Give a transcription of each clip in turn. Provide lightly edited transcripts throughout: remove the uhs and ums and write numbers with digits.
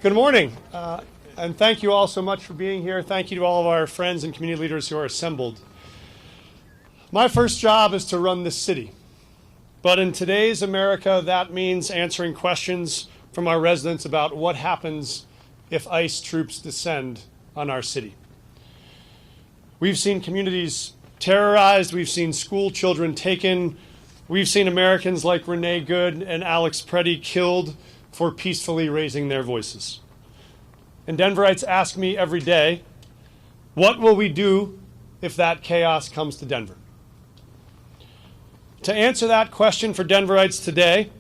Good morning, and thank you all so much for being here. Thank you to all of our friends and community leaders who are assembled. My first job is to run this city, but in today's America, that means answering questions from our residents about what happens if ICE troops descend on our city. We've seen communities terrorized, we've seen school children taken, we've seen Americans like Renee Good and Alex Preddy killed for peacefully raising their voices. And Denverites ask me every day, what will we do if that chaos comes to Denver? To answer that question for Denverites today,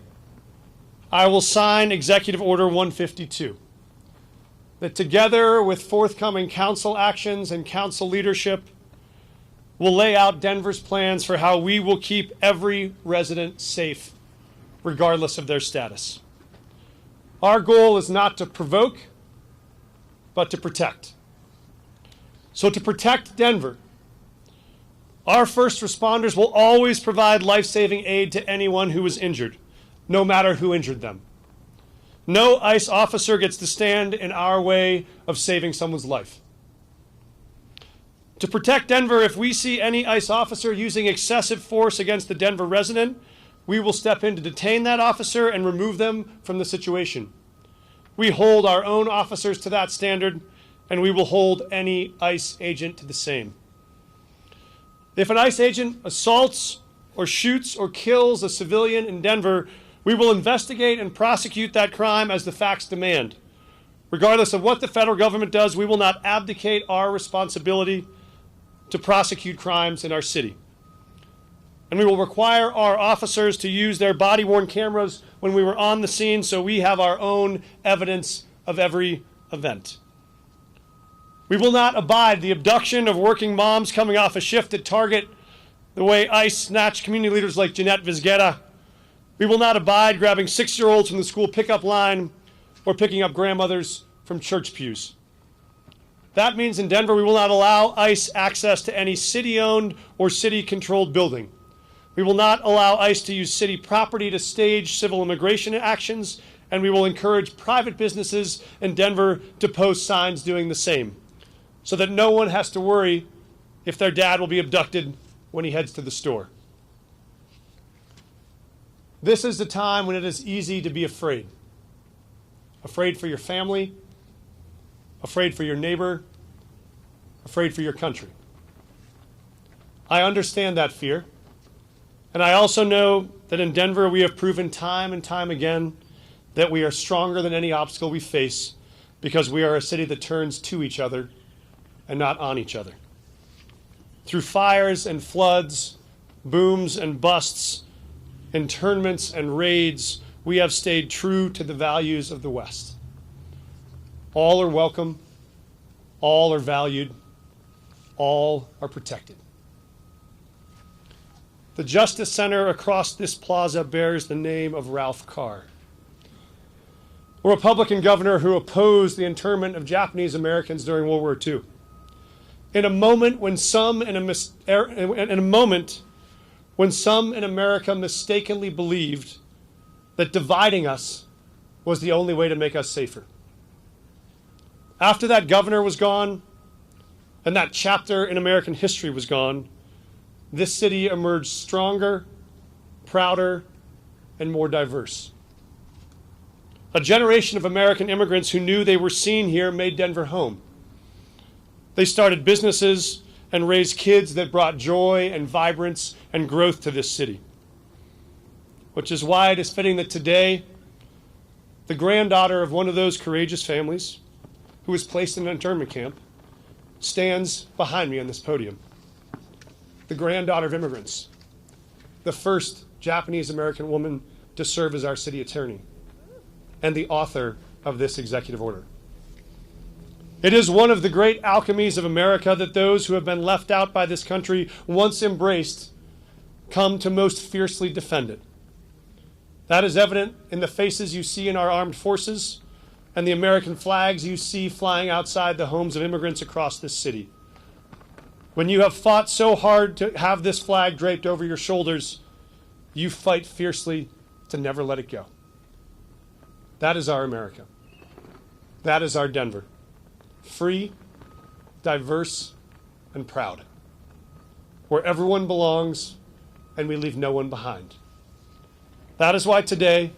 I will sign Executive Order 152, that together with forthcoming council actions and council leadership, will lay out Denver's plans for how we will keep every resident safe, regardless of their status. Our goal is not to provoke, but to protect. So to protect Denver, our first responders will always provide life-saving aid to anyone who is injured, no matter who injured them. No ICE officer gets to stand in our way of saving someone's life. To protect Denver, if we see any ICE officer using excessive force against the Denver resident, we will step in to detain that officer and remove them from the situation. We hold our own officers to that standard, and we will hold any ICE agent to the same. If an ICE agent assaults or shoots or kills a civilian in Denver, we will investigate and prosecute that crime as the facts demand. Regardless of what the federal government does, we will not abdicate our responsibility to prosecute crimes in our city. And we will require our officers to use their body-worn cameras when we were on the scene so we have our own evidence of every event. We will not abide the abduction of working moms coming off a shift at Target the way ICE snatched community leaders like Jeanette Vizqueta. We will not abide grabbing 6-year-olds from the school pickup line or picking up grandmothers from church pews. That means in Denver, we will not allow ICE access to any city-owned or city-controlled building. We will not allow ICE to use city property to stage civil immigration actions, and we will encourage private businesses in Denver to post signs doing the same, so that no one has to worry if their dad will be abducted when he heads to the store. This is the time when it is easy to be afraid. Afraid for your family, afraid for your neighbor, afraid for your country. I understand that fear. And I also know that in Denver, we have proven time and time again that we are stronger than any obstacle we face because we are a city that turns to each other and not on each other. Through fires and floods, booms and busts, internments and raids, we have stayed true to the values of the West. All are welcome, all are valued, all are protected. The Justice Center across this plaza bears the name of Ralph Carr, a Republican governor who opposed the internment of Japanese Americans during World War II. In a moment when some in America mistakenly believed that dividing us was the only way to make us safer. After that governor was gone and that chapter in American history was gone, this city emerged stronger, prouder, and more diverse. A generation of American immigrants who knew they were seen here made Denver home. They started businesses and raised kids that brought joy and vibrance and growth to this city. Which is why it is fitting that today, the granddaughter of one of those courageous families who was placed in an internment camp stands behind me on this podium. The granddaughter of immigrants, the first Japanese American woman to serve as our city attorney, and the author of this executive order. It is one of the great alchemies of America that those who have been left out by this country, once embraced, come to most fiercely defend it. That is evident in the faces you see in our armed forces and the American flags you see flying outside the homes of immigrants across this city. When you have fought so hard to have this flag draped over your shoulders, you fight fiercely to never let it go. That is our America. That is our Denver. Free, diverse, and proud. Where everyone belongs and we leave no one behind. That is why today,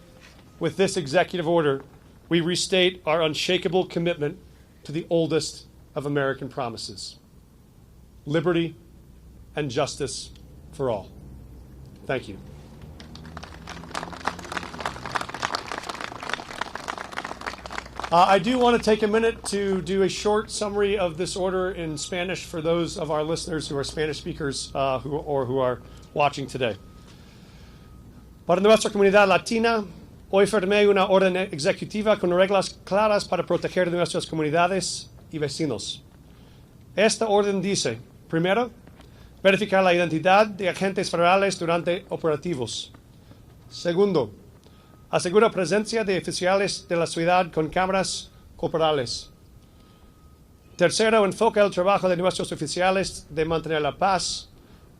with this executive order, we restate our unshakable commitment to the oldest of American promises: liberty and justice for all. Thank you. I do want to take a minute to do a short summary of this order in Spanish for those of our listeners who are Spanish speakers who are watching today. Para nuestra comunidad latina, hoy firmé una orden ejecutiva con reglas claras para proteger nuestras comunidades y vecinos. Esta orden dice, primero, verificar la identidad de agentes federales durante operativos. Segundo, asegura presencia de oficiales de la ciudad con cámaras corporales. Tercero, enfoca el trabajo de nuestros oficiales de mantener la paz,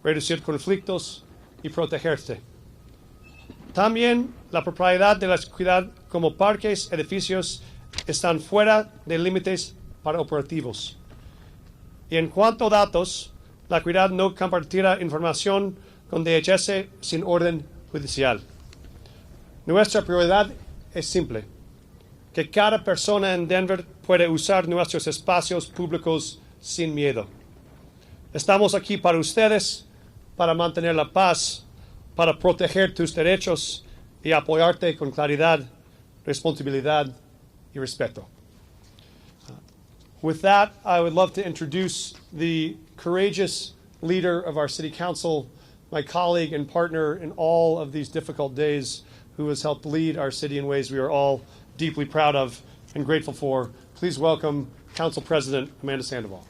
reducir conflictos y protegerse. También la propiedad de la ciudad como parques, edificios, están fuera de límites para operativos. Y en cuanto a datos, la ciudad no compartirá información con DHS sin orden judicial. Nuestra prioridad es simple: que cada persona en Denver pueda usar nuestros espacios públicos sin miedo. Estamos aquí para ustedes, para mantener la paz, para proteger tus derechos y apoyarte con claridad, responsabilidad y respeto. With that, I would love to introduce the courageous leader of our city council, my colleague and partner in all of these difficult days, who has helped lead our city in ways we are all deeply proud of and grateful for. Please welcome Council President Amanda Sandoval.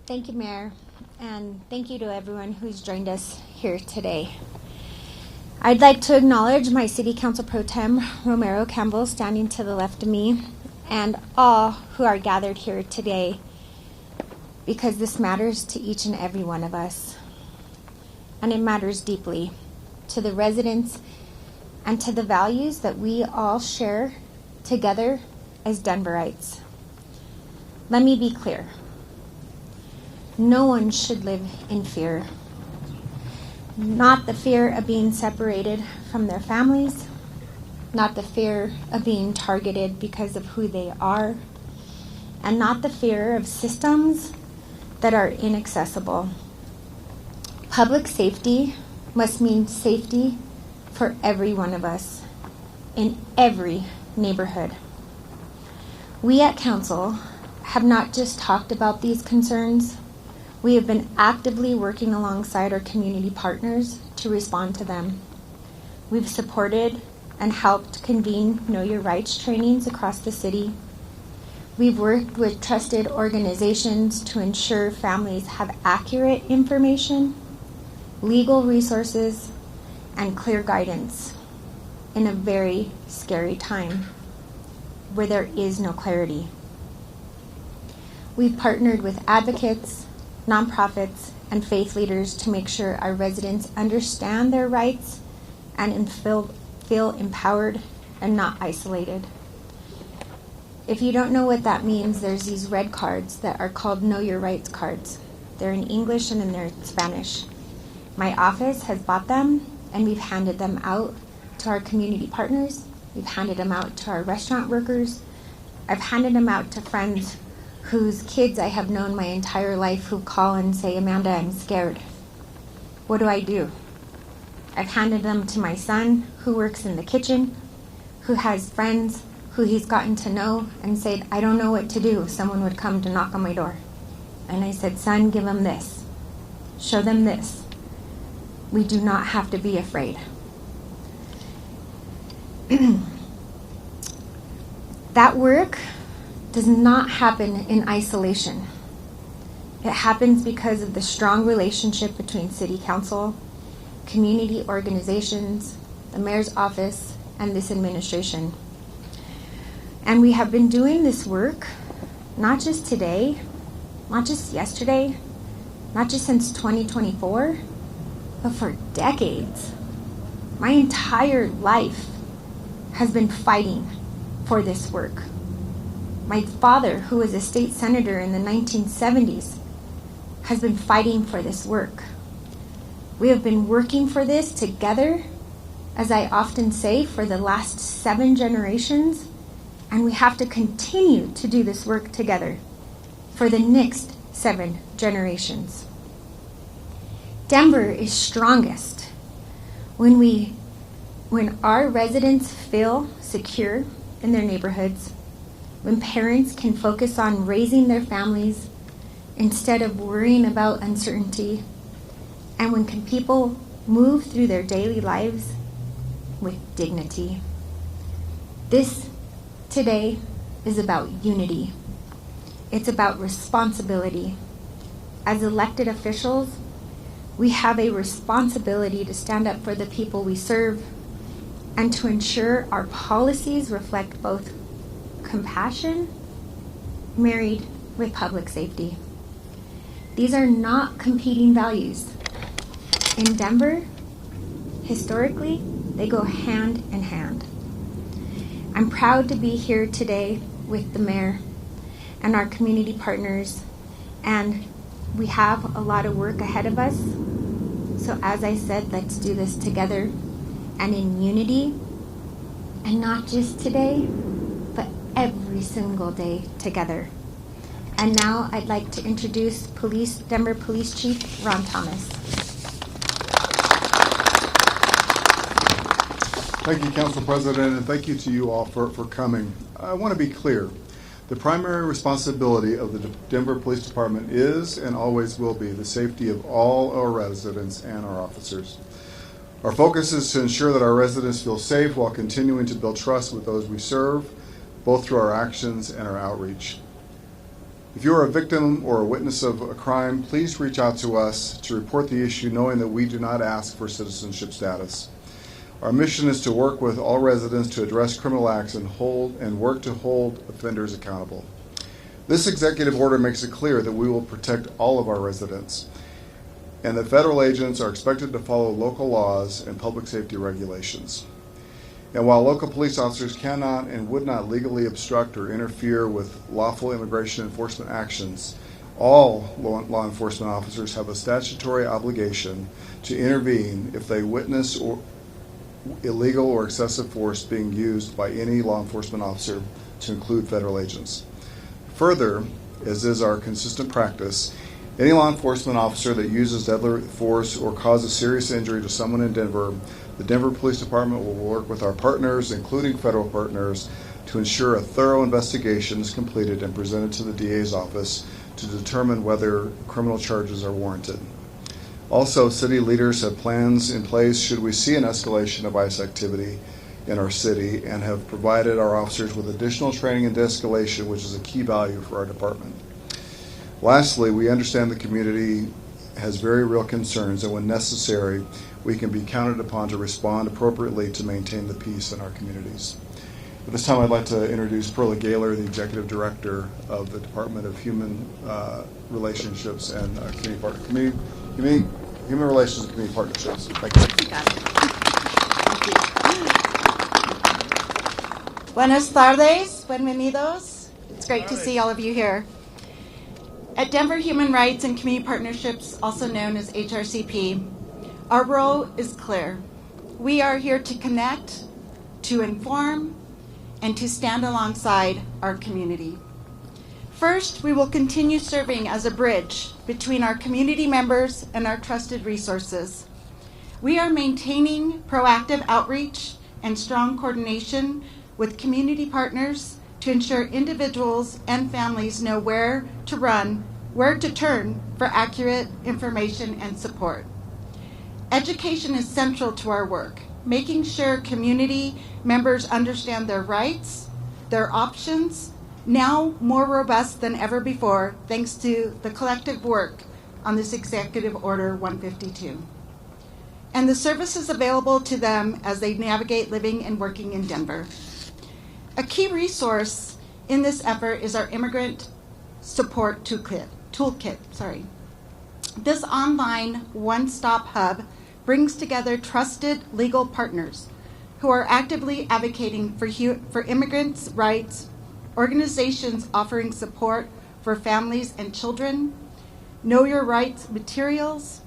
Thank you, Mayor, and thank you to everyone who's joined us here today. I'd like to acknowledge my City Council Pro Tem, Romero Campbell, standing to the left of me, and all who are gathered here today, because this matters to each and every one of us. And it matters deeply to the residents and to the values that we all share together as Denverites. Let me be clear. No one should live in fear. Not the fear of being separated from their families, not the fear of being targeted because of who they are, and not the fear of systems that are inaccessible. Public safety must mean safety for every one of us in every neighborhood. We at Council have not just talked about these concerns. We have been actively working alongside our community partners to respond to them. We've supported and helped convene Know Your Rights trainings across the city. We've worked with trusted organizations to ensure families have accurate information, legal resources, and clear guidance in a very scary time where there is no clarity. We've partnered with advocates, nonprofits, and faith leaders to make sure our residents understand their rights and feel empowered and not isolated. If you don't know what that means, there's these red cards that are called Know Your Rights cards. They're in English and they're in Spanish. My office has bought them, and we've handed them out to our community partners. We've handed them out to our restaurant workers. I've handed them out to friends whose kids I have known my entire life who call and say, Amanda, I'm scared. What do I do? I've handed them to my son who works in the kitchen, who has friends who he's gotten to know and said, I don't know what to do if someone would come to knock on my door. And I said, son, give them this. Show them this. We do not have to be afraid. That work does not happen in isolation. It happens because of the strong relationship between City Council, community organizations, the Mayor's office, and this administration. And we have been doing this work not just today, not just yesterday, not just since 2024, but for decades. My entire life has been fighting for this work. My father, who was a state senator in the 1970s, has been fighting for this work. We have been working for this together, as I often say, for the last 7 generations, and we have to continue to do this work together for the next 7 generations. Denver is strongest when our residents feel secure in their neighborhoods, when parents can focus on raising their families instead of worrying about uncertainty, and when people move through their daily lives with dignity. This today is about unity. It's about responsibility. As elected officials, we have a responsibility to stand up for the people we serve and to ensure our policies reflect both compassion married with public safety. These are not competing values. In Denver, historically, they go hand in hand. I'm proud to be here today with the mayor and our community partners, and we have a lot of work ahead of us. So as I said, let's do this together and in unity, and not just today, but every single day together. And now I'd like to introduce Denver Police Chief Ron Thomas. Thank you, Council President, and thank you to you all for coming. I want to be clear. The primary responsibility of the Denver Police Department is and always will be the safety of all our residents and our officers. Our focus is to ensure that our residents feel safe while continuing to build trust with those we serve, both through our actions and our outreach. If you are a victim or a witness of a crime, please reach out to us to report the issue, knowing that we do not ask for citizenship status. Our mission is to work with all residents to address criminal acts and work to hold offenders accountable. This executive order makes it clear that we will protect all of our residents and that federal agents are expected to follow local laws and public safety regulations. And while local police officers cannot and would not legally obstruct or interfere with lawful immigration enforcement actions, all law enforcement officers have a statutory obligation to intervene if they witness illegal or excessive force being used by any law enforcement officer, to include federal agents. Further, as is our consistent practice, any law enforcement officer that uses deadly force or causes serious injury to someone in Denver, the Denver Police Department will work with our partners, including federal partners, to ensure a thorough investigation is completed and presented to the DA's office to determine whether criminal charges are warranted. Also, city leaders have plans in place should we see an escalation of ICE activity in our city, and have provided our officers with additional training and de-escalation, which is a key value for our department. Lastly, we understand the community has very real concerns, and when necessary, we can be counted upon to respond appropriately to maintain the peace in our communities. At this time, I'd like to introduce Perla Gaylor, the Executive Director of the Department of Human Relationships and Human Relations and Community Partnerships. Thank you. Buenas tardes, bienvenidos. It's great to see all of you here. At Denver Human Rights and Community Partnerships, also known as HRCP, our role is clear. We are here to connect, to inform, and to stand alongside our community. First, we will continue serving as a bridge between our community members and our trusted resources. We are maintaining proactive outreach and strong coordination with community partners to ensure individuals and families know where to run, where to turn for accurate information and support. Education is central to our work, making sure community members understand their rights, their options, now more robust than ever before, thanks to the collective work on this Executive Order 152, and the services available to them as they navigate living and working in Denver. A key resource in this effort is our Immigrant Support Toolkit. This online one-stop hub brings together trusted legal partners who are actively advocating for immigrants' rights, organizations offering support for families and children, know your rights materials,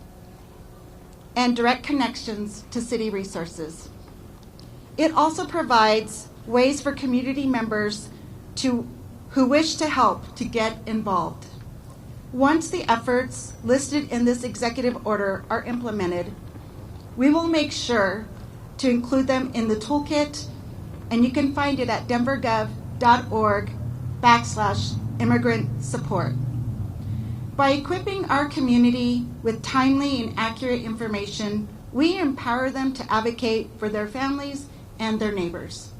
and direct connections to city resources. It also provides ways for community members who wish to help to get involved. Once the efforts listed in this executive order are implemented, we will make sure to include them in the toolkit, and you can find it at denvergov.org/immigrant support. By equipping our community with timely and accurate information, we empower them to advocate for their families and their neighbors.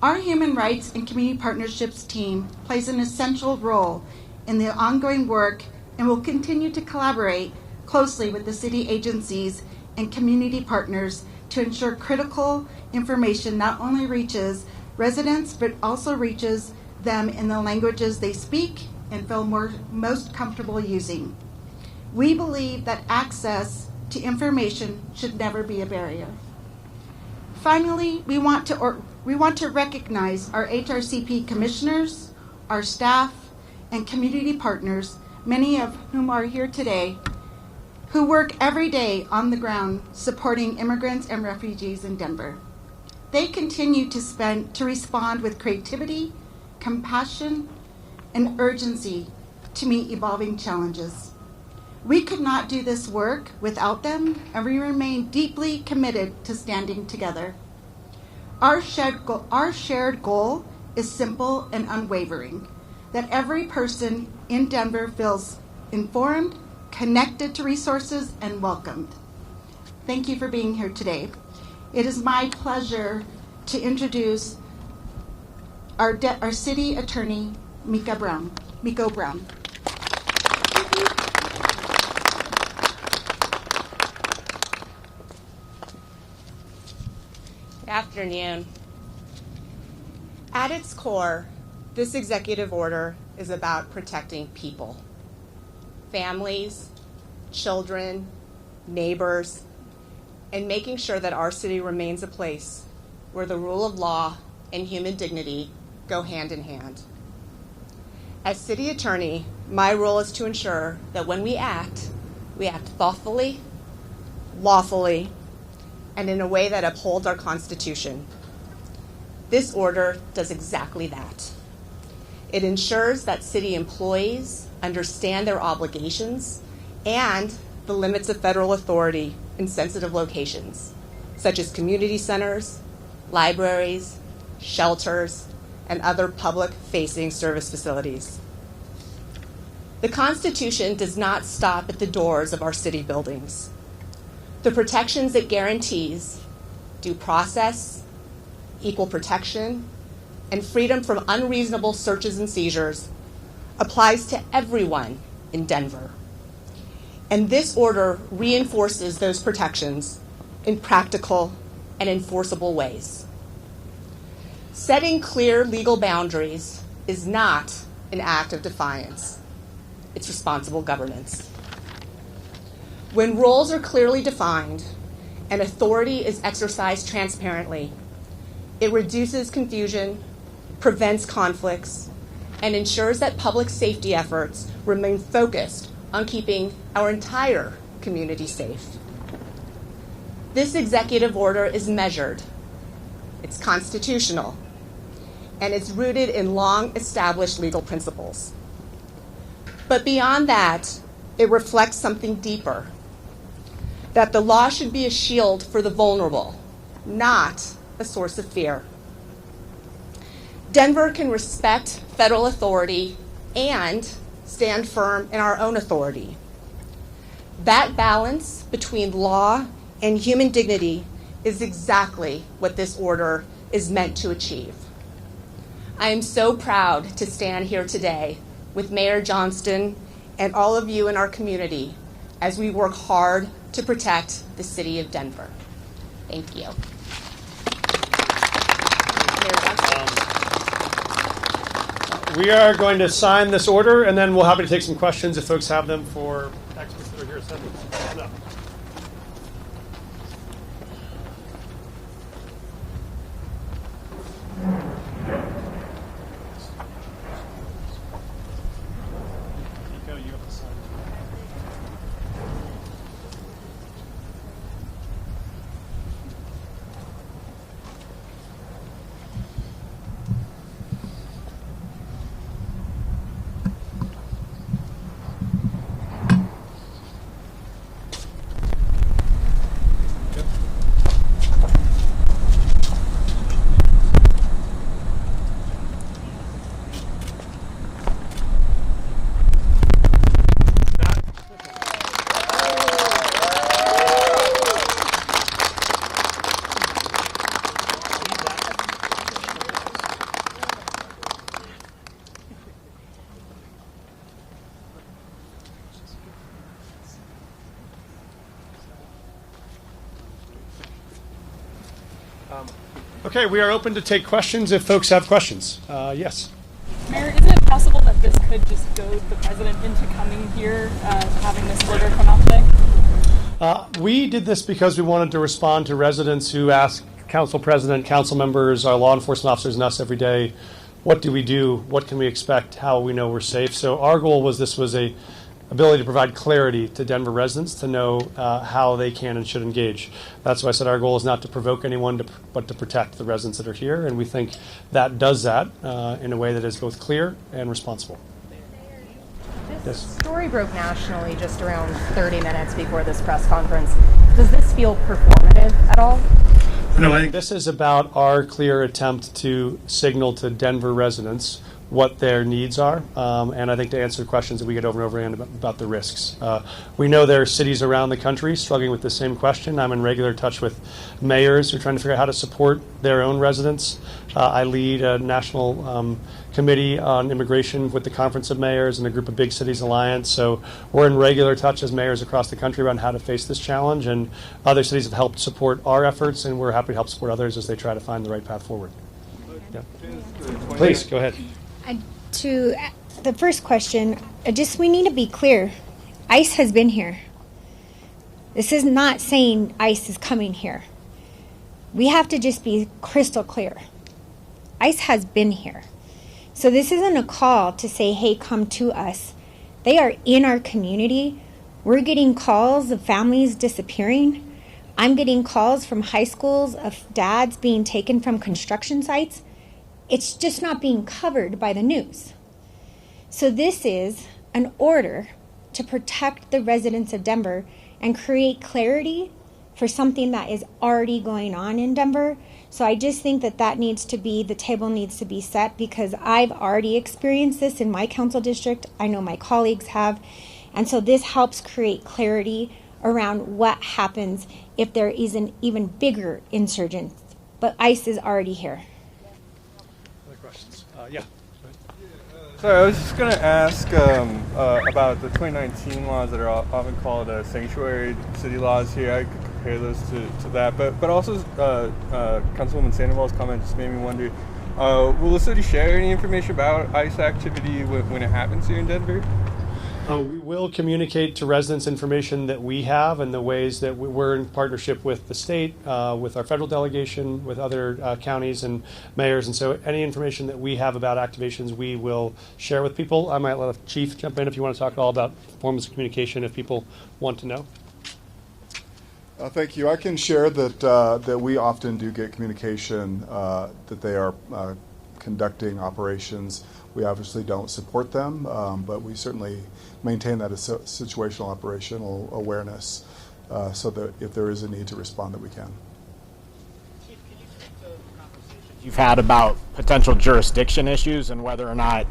Our Human Rights and Community Partnerships team plays an essential role in the ongoing work and will continue to collaborate closely with the city agencies and community partners to ensure critical information not only reaches residents but also reaches them in the languages they speak and feel most comfortable using. We believe that access to information should never be a barrier. Finally, we want to recognize our HRCP commissioners, our staff, and community partners, many of whom are here today, who work every day on the ground supporting immigrants and refugees in Denver. They continue to respond with creativity, compassion, and urgency to meet evolving challenges. We could not do this work without them, and we remain deeply committed to standing together. Our shared goal is simple and unwavering, that every person in Denver feels informed, connected to resources, and welcomed. Thank you for being here today. It is my pleasure to introduce our City Attorney, Miko Brown. Good afternoon. At its core, this executive order is about protecting people, families, children, neighbors, and making sure that our city remains a place where the rule of law and human dignity go hand in hand. As city attorney, my role is to ensure that when we act thoughtfully, lawfully, and in a way that upholds our Constitution. This order does exactly that. It ensures that city employees understand their obligations and the limits of federal authority in sensitive locations, such as community centers, libraries, shelters, and other public-facing service facilities. The Constitution does not stop at the doors of our city buildings. The protections it guarantees, due process, equal protection, and freedom from unreasonable searches and seizures, applies to everyone in Denver. And this order reinforces those protections in practical and enforceable ways. Setting clear legal boundaries is not an act of defiance. It's responsible governance. When roles are clearly defined and authority is exercised transparently, it reduces confusion, prevents conflicts, and ensures that public safety efforts remain focused on keeping our entire community safe. This executive order is measured, it's constitutional, and it's rooted in long-established legal principles. But beyond that, it reflects something deeper, that the law should be a shield for the vulnerable, not a source of fear. Denver can respect federal authority and stand firm in our own authority. That balance between law and human dignity is exactly what this order is meant to achieve. I am so proud to stand here today with Mayor Johnston and all of you in our community as we work hard to protect the city of Denver. Thank you. Mayor Johnston. We are going to sign this order, and then we'll happy to take some questions if folks have them for experts that are here. Send them. No. Okay, we are open to take questions if folks have questions. Yes. Mayor, isn't it possible that this could just goad the president into coming here, having this order come out today? We did this because we wanted to respond to residents who ask council president, council members, our law enforcement officers, and us every day, what do we do? What can we expect? How will we know we're safe? So our goal was this was a ability to provide clarity to Denver residents to know how they can and should engage. That's why I said our goal is not to provoke anyone, but to protect the residents that are here. And we think that does that in a way that is both clear and responsible. This Yes. story broke nationally just around 30 minutes before this press conference. Does this feel performative at all? No, I think this is about our clear attempt to signal to Denver residents what their needs are, and I think to answer questions that we get over and over again about the risks. We know there are cities around the country struggling with the same question. I'm in regular touch with mayors who are trying to figure out how to support their own residents. I lead a national committee on immigration with the Conference of Mayors and a group of Big Cities Alliance, so we're in regular touch as mayors across the country around how to face this challenge, and other cities have helped support our efforts, and we're happy to help support others as they try to find the right path forward. Yeah. Please, go ahead. To the first question, we need to be clear. ICE has been here. This is not saying ICE is coming here. We have to just be crystal clear. ICE has been here. So this isn't a call to say, hey, come to us. They are in our community. We're getting calls of families disappearing. I'm getting calls from high schools of dads being taken from construction sites. It's just not being covered by the news. So this is an order to protect the residents of Denver and create clarity for something that is already going on in Denver. So I just think that needs to be, the table needs to be set, because I've already experienced this in my council district. I know my colleagues have. And so this helps create clarity around what happens if there is an even bigger insurgence. But ICE is already here. Other questions? Yeah. Sorry, I was just going to ask about the 2019 laws that are often called sanctuary city laws here. I could compare those to that. But also, Councilwoman Sandoval's comment just made me wonder, will the city share any information about ICE activity when it happens here in Denver? We will communicate to residents information that we have and the ways that we're in partnership with the state, with our federal delegation, with other counties and mayors. And so any information that we have about activations, we will share with people. I might let the chief jump in if you want to talk at all about forms of communication if people want to know. Thank you. I can share that we often do get communication that they are conducting operations. We obviously don't support them, but we certainly maintain that as situational operational awareness so that if there is a need to respond, that we can. Chief, can you speak to the conversations you've had about potential jurisdiction issues and whether or not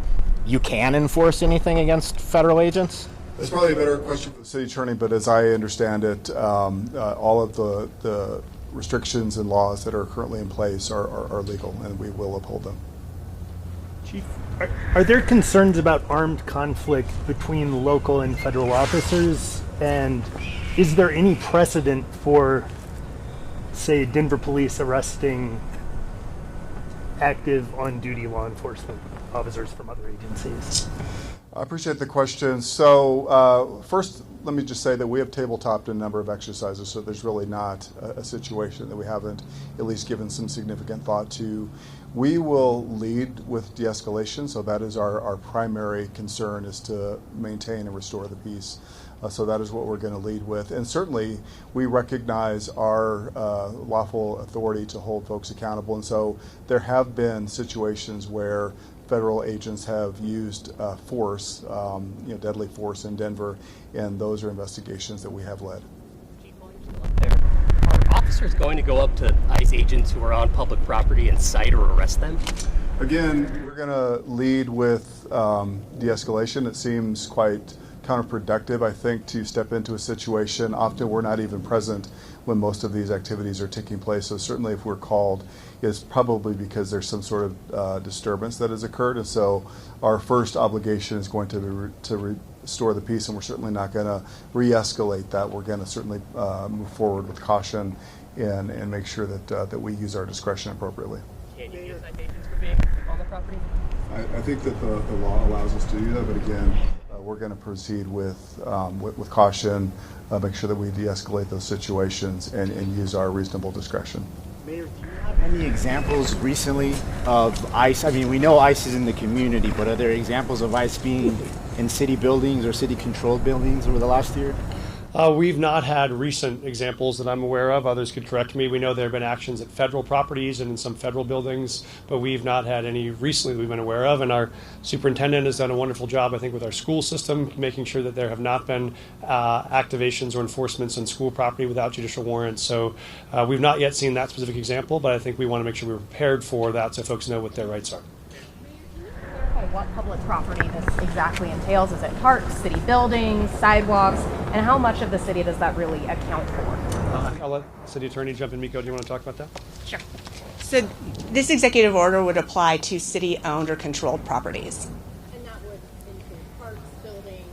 you can enforce anything against federal agents? That's probably a better question for the city attorney, but as I understand it, all of the restrictions and laws that are currently in place are legal, and we will uphold them. Chief, are there concerns about armed conflict between local and federal officers? And is there any precedent for, say, Denver police arresting active on-duty law enforcement officers from other agencies? I appreciate the question. So first, let me just say that we have tabletopped a number of exercises, so there's really not a situation that we haven't at least given some significant thought to. We will lead with de-escalation, so that is our primary concern, is to maintain and restore the peace. So that is what we're going to lead with. And certainly we recognize our lawful authority to hold folks accountable. And so there have been situations where federal agents have used force, deadly force in Denver, and those are investigations that we have led. Are officers going to go up to ICE agents who are on public property and cite or arrest them? Again, we're going to lead with de-escalation. It seems quite counterproductive, I think, to step into a situation. Often we're not even present when most of these activities are taking place. So certainly if we're called, it's probably because there's some sort of disturbance that has occurred. And so our first obligation is going to be to restore the peace, and we're certainly not going to re-escalate that. We're going to certainly move forward with caution and make sure that we use our discretion appropriately. Can you get citations for being on the property? I think that the law allows us to do that, but again, we're going to proceed with caution, make sure that we de-escalate those situations and use our reasonable discretion. Mayor, do you have any examples recently of ICE? I mean, we know ICE is in the community, but are there examples of ICE being in city buildings or city-controlled buildings over the last year? We've not had recent examples that I'm aware of. Others could correct me. We know there have been actions at federal properties and in some federal buildings, but we've not had any recently that we've been aware of. And our superintendent has done a wonderful job, I think, with our school system, making sure that there have not been activations or enforcements on school property without judicial warrants. So we've not yet seen that specific example, but I think we want to make sure we're prepared for that so folks know what their rights are. What public property this exactly entails? Is it parks, city buildings, sidewalks, and how much of the city does that really account for? I'll let City Attorney jump in. Miko, do you want to talk about that? Sure. So this executive order would apply to city-owned or controlled properties. And that would include parks, buildings.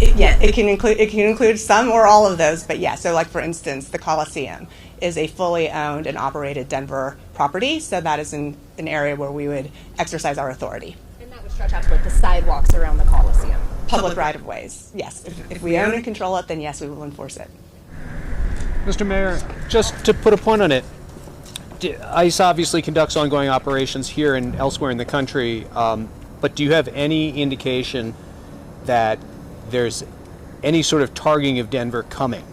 It can include some or all of those, but yeah. So, like for instance, the Coliseum is a fully owned and operated Denver property, so that is an area where we would exercise our authority. And that would stretch out to like the sidewalks around the Coliseum. Public right-of-ways, yes. If we own and control it, then yes, we will enforce it. Mr. Mayor, just to put a point on it, ICE obviously conducts ongoing operations here and elsewhere in the country, but do you have any indication that there's any sort of targeting of Denver coming?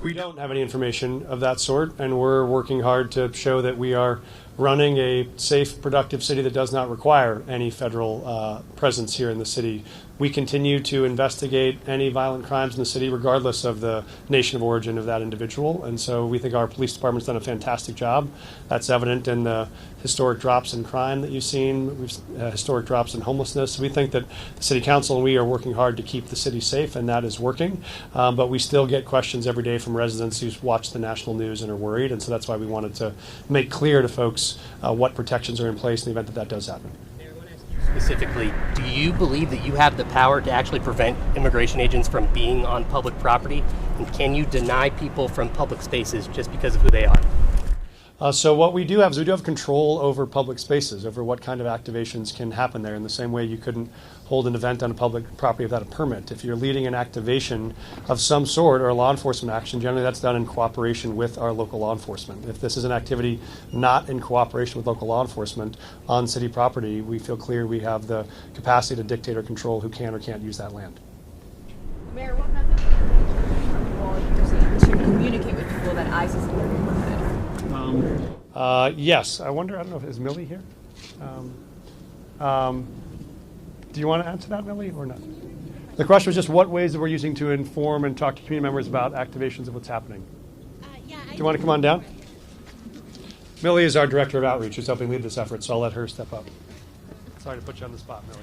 We don't have any information of that sort, and we're working hard to show that we are running a safe, productive city that does not require any federal presence here in the city. We continue to investigate any violent crimes in the city, regardless of the nation of origin of that individual. And so we think our police department's done a fantastic job. That's evident in the historic drops in crime that you've seen, historic drops in homelessness. We think that the city council and we are working hard to keep the city safe, and that is working. But we still get questions every day from residents who watch the national news and are worried. And so that's why we wanted to make clear to folks what protections are in place in the event that that does happen. Specifically, do you believe that you have the power to actually prevent immigration agents from being on public property? And can you deny people from public spaces just because of who they are? So what we do have is we do have control over public spaces, over what kind of activations can happen there, in the same way you couldn't hold an event on a public property without a permit. If you're leading an activation of some sort or a law enforcement action, generally that's done in cooperation with our local law enforcement. If this is an activity not in cooperation with local law enforcement on city property, we feel clear we have the capacity to dictate or control who can or can't use that land. Mayor, what methods are you using to communicate with people that ICE is working with? Yes, I wonder, I don't know, is Millie here? Do you want to answer that, Millie, or not? The question was just what ways that we're using to inform and talk to community members about activations of what's happening. Do you want to come on down? Millie is our Director of Outreach, who's helping lead this effort, so I'll let her step up. Sorry to put you on the spot, Millie.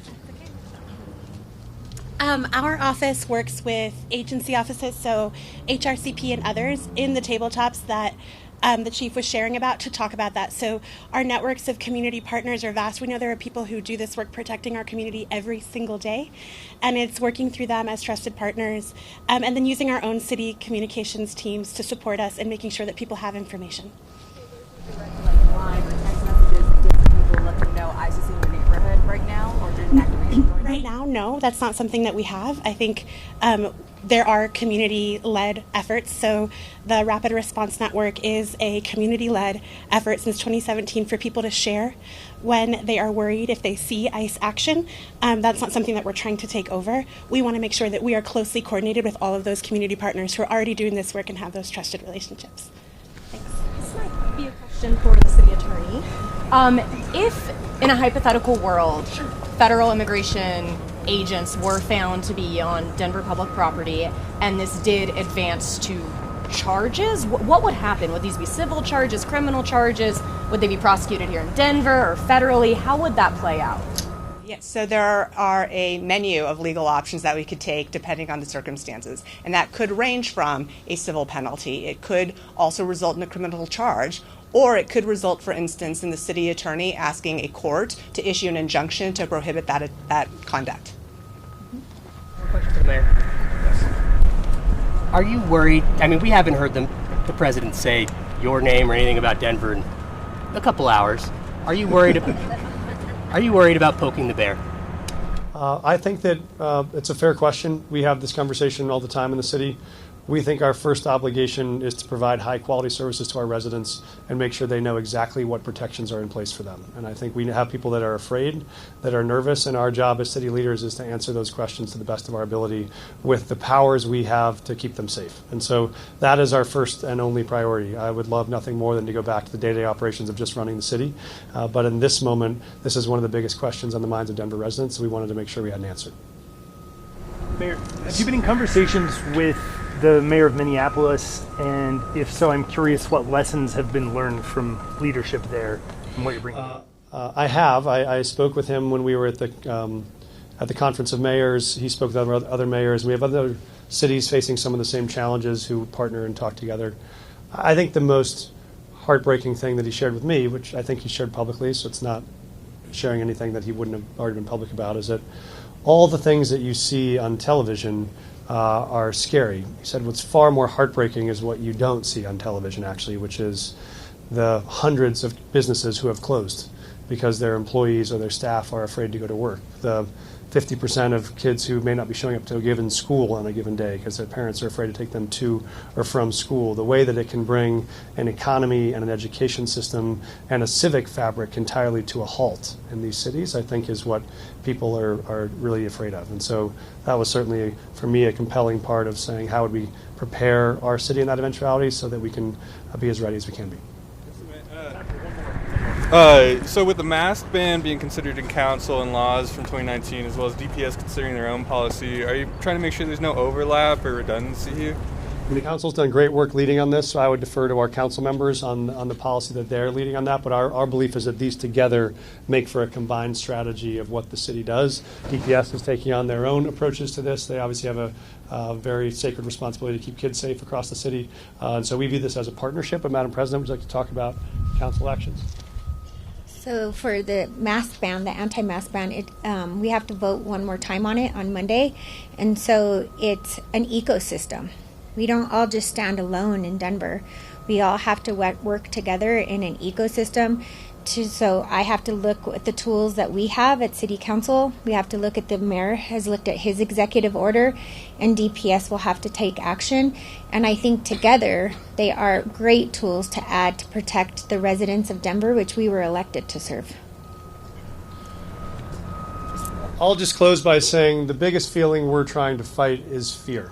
Our office works with agency offices, so HRCP and others, in the tabletops that the chief was sharing about to talk about that. So our networks of community partners are vast. We know there are people who do this work protecting our community every single day, and it's working through them as trusted partners, and then using our own city communications teams to support us and making sure that people have information. Live or text messages to different people let them know ICE is in your neighborhood right now, or there's activation going on? Right now, no, that's not something that we have. I think there are community-led efforts. So the Rapid Response Network is a community-led effort since 2017 for people to share when they are worried if they see ICE action. That's not something that we're trying to take over. We want to make sure that we are closely coordinated with all of those community partners who are already doing this work and have those trusted relationships. Thanks. This might be a question for the city attorney. If in a hypothetical world, federal immigration agents were found to be on Denver public property and this did advance to charges, what would happen? Would these be civil charges, criminal charges? Would they be prosecuted here in Denver or federally? How would that play out? Yes, so there are a menu of legal options that we could take depending on the circumstances, and that could range from a civil penalty. It could also result in a criminal charge, or it could result, for instance, in the city attorney asking a court to issue an injunction to prohibit that conduct. One question for the mayor. Are you worried? I mean, we haven't heard the the president say your name or anything about Denver in a couple hours, are you worried about poking the bear? I think that it's a fair question. We have this conversation all the time in the city. We think our first obligation is to provide high-quality services to our residents and make sure they know exactly what protections are in place for them. And I think we have people that are afraid, that are nervous, and our job as city leaders is to answer those questions to the best of our ability with the powers we have to keep them safe. And so that is our first and only priority. I would love nothing more than to go back to the day-to-day operations of just running the city. But in this moment, this is one of the biggest questions on the minds of Denver residents, so we wanted to make sure we had an answer. Mayor, have you been in conversations with the mayor of Minneapolis? And if so, I'm curious what lessons have been learned from leadership there and what you're bringing. I have. I spoke with him when we were at the Conference of Mayors. He spoke with other mayors. We have other cities facing some of the same challenges who partner and talk together. I think the most heartbreaking thing that he shared with me, which I think he shared publicly, so it's not sharing anything that he wouldn't have already been public about, is that all the things that you see on television are scary. He said what's far more heartbreaking is what you don't see on television, actually, which is the hundreds of businesses who have closed because their employees or their staff are afraid to go to work. The 50% of kids who may not be showing up to a given school on a given day because their parents are afraid to take them to or from school. The way that it can bring an economy and an education system and a civic fabric entirely to a halt in these cities, I think, is what people are really afraid of. And so that was certainly, for me, a compelling part of saying how would we prepare our city in that eventuality so that we can be as ready as we can be. So with the mask ban being considered in council and laws from 2019, as well as DPS considering their own policy, are you trying to make sure there's no overlap or redundancy here? The council's done great work leading on this, so I would defer to our council members on the policy that they're leading on that. But our belief is that these together make for a combined strategy of what the city does. DPS is taking on their own approaches to this. They obviously have a very sacred responsibility to keep kids safe across the city. And so we view this as a partnership. But Madam President, would you like to talk about council actions? So for the mask ban, the anti-mask ban, we have to vote one more time on it on Monday. And so it's an ecosystem. We don't all just stand alone in Denver. We all have to work together in an ecosystem. So I have to look at the tools that we have at City Council. We have to look at the mayor has looked at his executive order, and DPS will have to take action. And I think together they are great tools to add to protect the residents of Denver, which we were elected to serve. I'll just close by saying the biggest feeling we're trying to fight is fear.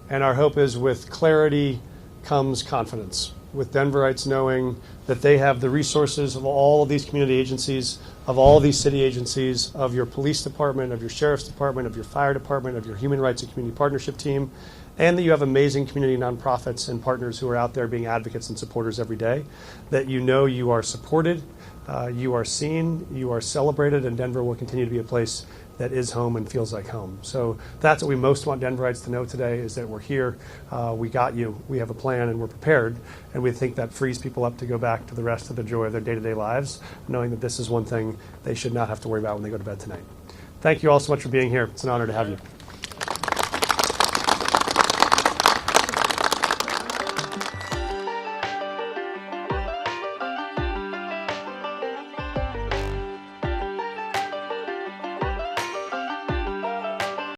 And our hope is with clarity comes confidence. With Denverites knowing that they have the resources of all of these community agencies, of all of these city agencies, of your police department, of your sheriff's department, of your fire department, of your human rights and community partnership team, and that you have amazing community nonprofits and partners who are out there being advocates and supporters every day, that you know you are supported, you are seen, you are celebrated, and Denver will continue to be a place that is home and feels like home. So that's what we most want Denverites to know today, is that we're here, we got you, we have a plan, and we're prepared. And we think that frees people up to go back to the rest of the joy of their day-to-day lives, knowing that this is one thing they should not have to worry about when they go to bed tonight. Thank you all so much for being here. It's an honor to have you.